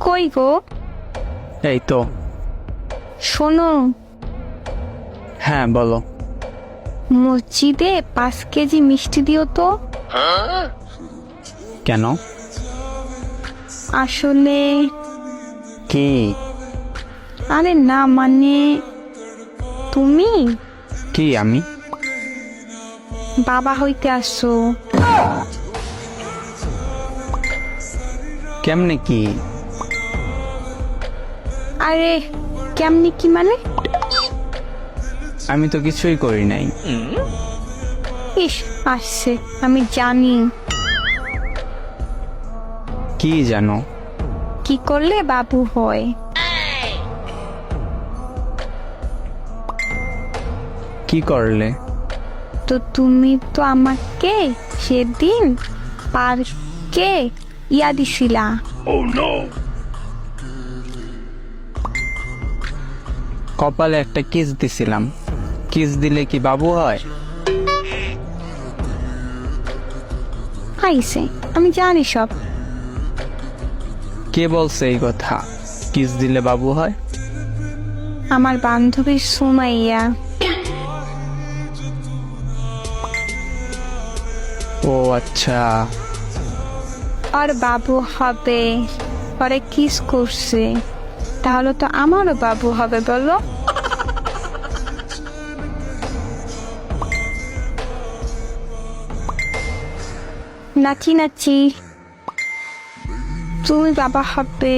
কই গো? এই তো। শোনো, হ্যাঁ বলো। মসজিদে 5 কেজি মিষ্টি দিও তো। কেন? আসলে কি? আরে না, মানে তুমি কি আমি? বাবা হইতে আসছো। কেমনে কি? আরে কেমনি কি মানে? আমি তো কিছুই করি নাই। ইস, আসছে, আমি জানি কি জানো? কি করলে বাবু হয়। কি করলে? তো তুমি তো আমাকে সেদিন পার্কে দিছিলা। কপালে একটা কিস দিছিলাম। কিস দিলে কি বাবু হয়? আইছে, আমি জানি সব। কে বলছে এই কথা? কিস দিলে বাবু হয়? আমার বান্ধবী সুমাইয়া। ও আচ্ছা। আর বাবু হবে, পরে কিস করছে, তাহলে তো আমারও বাবু হবে বলো। নাচি নাচি, তুমি বাবা হবে।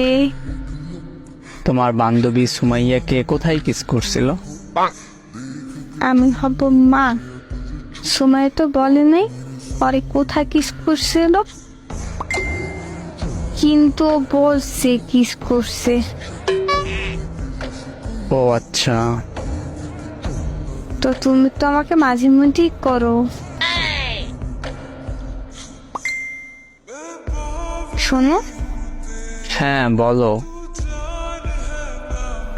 তোমার বান্ধবী সুমাইয়াকে কোথায় কিস করছিল? আমি হব মা। সময় তো বলে নাই পরে কোথায় কিস করছিল, কিন্তু বলছে কিস করছে। ও আচ্ছা। তো তুমি তো আমাকে মাঝে মধ্যেই করো। শোনো, হ্যাঁ বলো।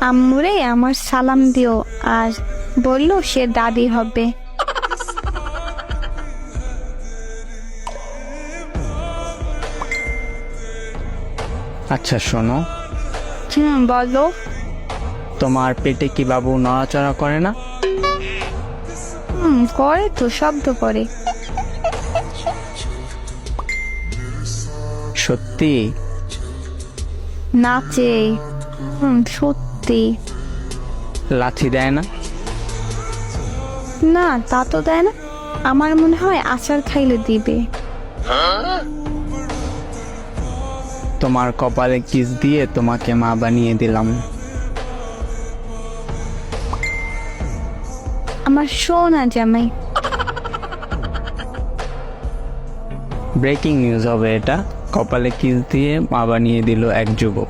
আম্মুরে আমার সালাম দিও, আর বললো সে দাদি হবে। আচ্ছা শোনো, বলো। তোমার পেটে কি বাবু নড়াচড়া করে না? করে তো, শব্দ করে। সত্যি? নাচে। সত্যি। লাথি দেয় না? না, তা তো দেয় না। আমার মনে হয় আচার খাইলে দিবে। তোমার কপালে কিস দিয়ে তোমাকে মা বানিয়ে দিলাম। আমার সোনা জামাই। ব্রেকিং নিউজ হবে এটা। কপালে কিস দিয়ে মা বানিয়ে দিল এক যুবক।